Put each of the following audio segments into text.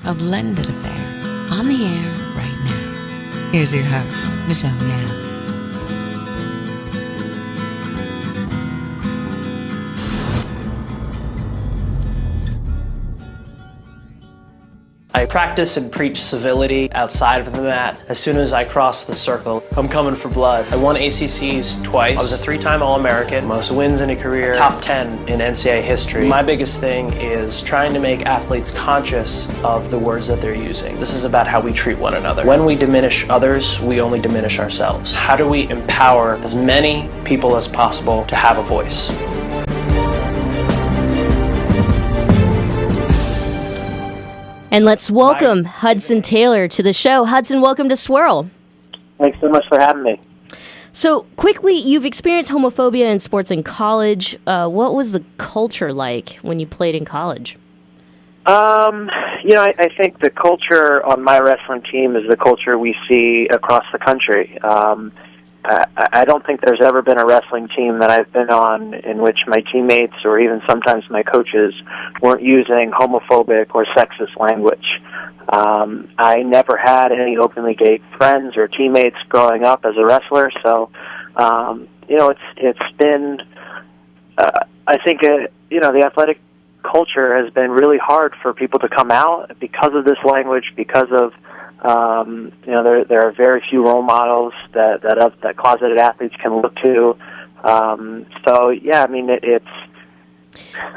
A blended affair on the air right now. Here's your host, Michelle Meow. I practice and preach civility outside of the mat. As soon as I cross the circle, I'm coming for blood. I won ACCs twice. I was a 3-time All-American, most wins in a career, top 10 in NCAA history. My biggest thing is trying to make athletes conscious of the words that they're using. This is about how we treat one another. When we diminish others, we only diminish ourselves. How do we empower as many people as possible to have a voice? And let's welcome Hudson Taylor to the show. Hudson, welcome to Swirl. Thanks so much for having me. So, quickly, you've experienced homophobia in sports in college. What was the culture like when you played in college? I think the culture on my wrestling team is the culture we see across the country. I don't think there's ever been a wrestling team that I've been on in which my teammates or even sometimes my coaches weren't using homophobic or sexist language. I never had any openly gay friends or teammates growing up as a wrestler, so it's been. I think the athletic culture has been really hard for people to come out because of this language, because of. There are very few role models that closeted athletes can look to.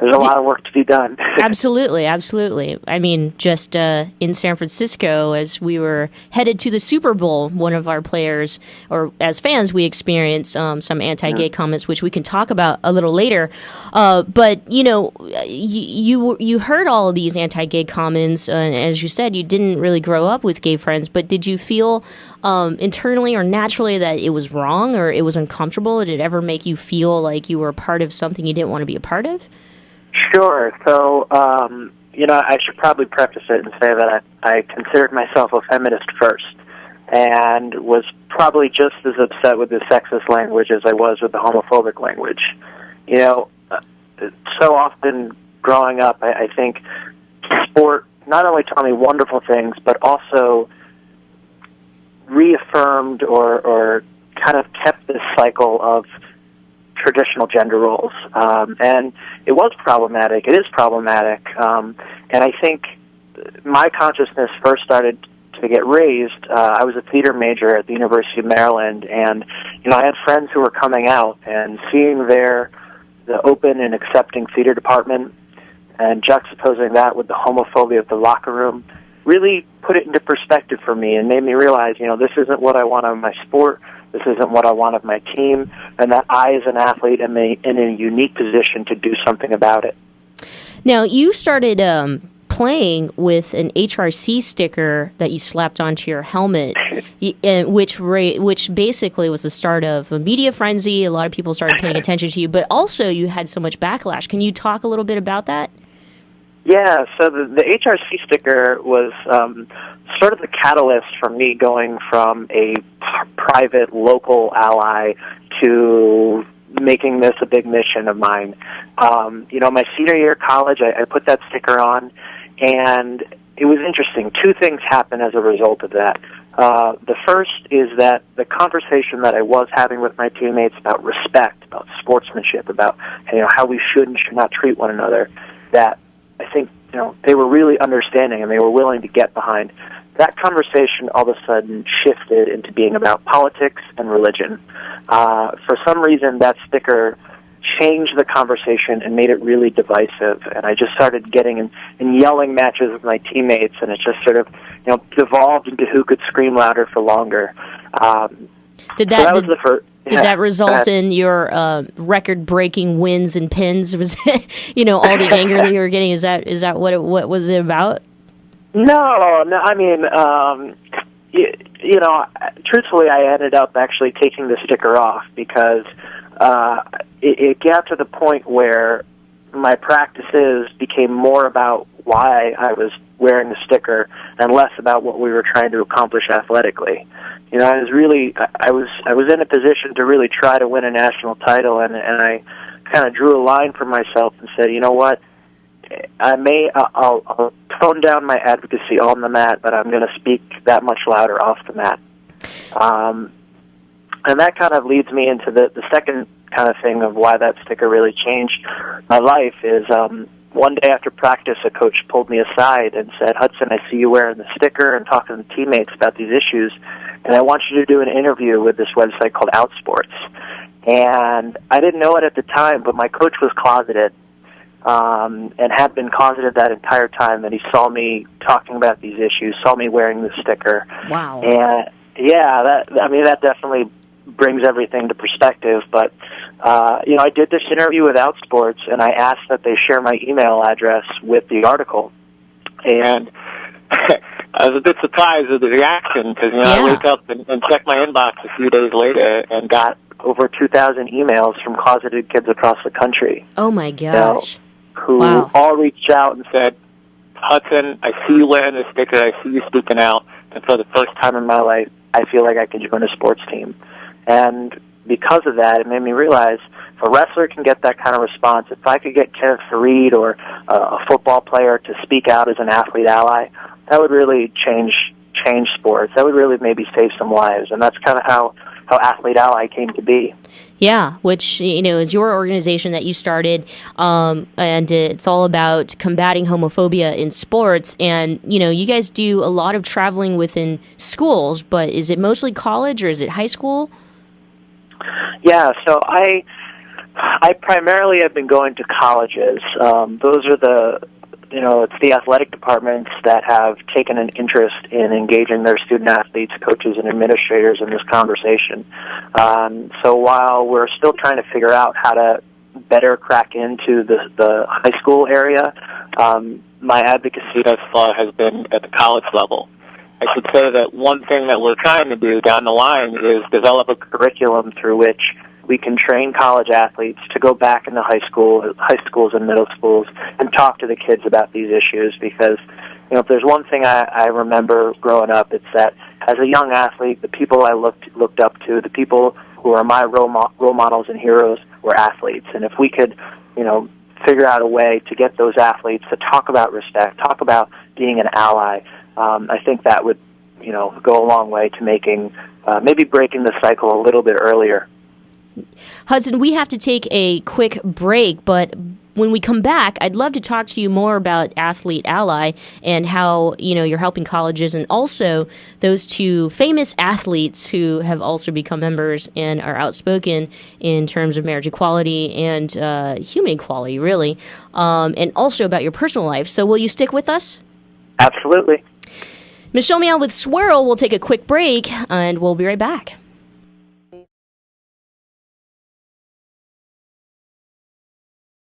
There's a lot of work to be done. Absolutely. I mean, just in San Francisco, as we were headed to the Super Bowl, one of our players, or as fans, we experienced some anti-gay comments, which we can talk about a little later. But you heard all of these anti-gay comments, and as you said, you didn't really grow up with gay friends. But did you feel internally or naturally that it was wrong or it was uncomfortable? Did it ever make you feel like you were a part of something you didn't want to be a part of? Sure. So, I should probably preface it and say that I considered myself a feminist first and was probably just as upset with the sexist language as I was with the homophobic language. So often growing up, I think sport not only taught me wonderful things, but also reaffirmed or kind of kept this cycle of traditional gender roles. And it was problematic. It is problematic. And I think my consciousness first started to get raised. I was a theater major at the University of Maryland, and I had friends who were coming out, and seeing the open and accepting theater department and juxtaposing that with the homophobia of the locker room really put it into perspective for me and made me realize, this isn't what I want of my sport, this isn't what I want of my team, and that I, as an athlete, am in a unique position to do something about it. Now, you started playing with an HRC sticker that you slapped onto your helmet, which basically was the start of a media frenzy. A lot of people started paying attention to you, but also you had so much backlash. Can you talk a little bit about that? Yeah, so the HRC sticker was sort of the catalyst for me going from a private local ally to making this a big mission of mine. My senior year of college, I put that sticker on, and it was interesting. Two things happened as a result of that. The first is that the conversation that I was having with my teammates about respect, about sportsmanship, about how we should and should not treat one another, that I think they were really understanding and they were willing to get behind. That conversation all of a sudden shifted into being about politics and religion. For some reason, that sticker changed the conversation and made it really divisive. And I just started getting in yelling matches with my teammates, and it just sort of devolved into who could scream louder for longer. Did that result in your record-breaking wins and pins? Was all the anger that you were getting? Is that what was it about? No. I mean, truthfully, I ended up actually taking the sticker off because it got to the point where my practices became more about why I was wearing the sticker and less about what we were trying to accomplish athletically. I was in a position to really try to win a national title, and I kind of drew a line for myself and said, you know what, I'll tone down my advocacy on the mat, but I'm going to speak that much louder off the mat. And that kind of leads me into the second kind of thing of why that sticker really changed my life is one day after practice, a coach pulled me aside and said, "Hudson, I see you wearing the sticker and talking to teammates about these issues, and I want you to do an interview with this website called Outsports." And I didn't know it at the time, but my coach was closeted and had been closeted that entire time, and he saw me talking about these issues, saw me wearing the sticker. Wow. And, yeah, that definitely brings everything to perspective, but I did this interview with Outsports, and I asked that they share my email address with the article, and I was a bit surprised with the reaction because I wake up and check my inbox a few days later and got over 2,000 emails from closeted kids across the country. Oh my gosh! Who all reached out and said, "Hudson, I see you wearing this sticker. I see you speaking out, and for the first time in my life, I feel like I can join a sports team." And because of that, it made me realize if a wrestler can get that kind of response, if I could get Kenneth Fareed or a football player to speak out as an athlete ally, that would really change sports. That would really maybe save some lives. And that's kind of how Athlete Ally came to be. Yeah, which, is your organization that you started, and it's all about combating homophobia in sports. And, you guys do a lot of traveling within schools, but is it mostly college or is it high school? Yeah, so I primarily have been going to colleges. Those are it's the athletic departments that have taken an interest in engaging their student athletes, coaches, and administrators in this conversation. So while we're still trying to figure out how to better crack into the high school area, my advocacy thus far has been at the college level. I should say that one thing that we're trying to do down the line is develop a curriculum through which we can train college athletes to go back into high schools and middle schools and talk to the kids about these issues because, if there's one thing I remember growing up, it's that as a young athlete, the people I looked up to, the people who are my role models and heroes were athletes. And if we could, figure out a way to get those athletes to talk about respect, talk about being an ally, I think that would, go a long way to making, maybe breaking the cycle a little bit earlier. Hudson, we have to take a quick break, but when we come back, I'd love to talk to you more about Athlete Ally and how, you're helping colleges and also those two famous athletes who have also become members and are outspoken in terms of marriage equality and human equality, really, and also about your personal life. So will you stick with us? Absolutely. Michelle Meow with Swirl will take a quick break, and we'll be right back.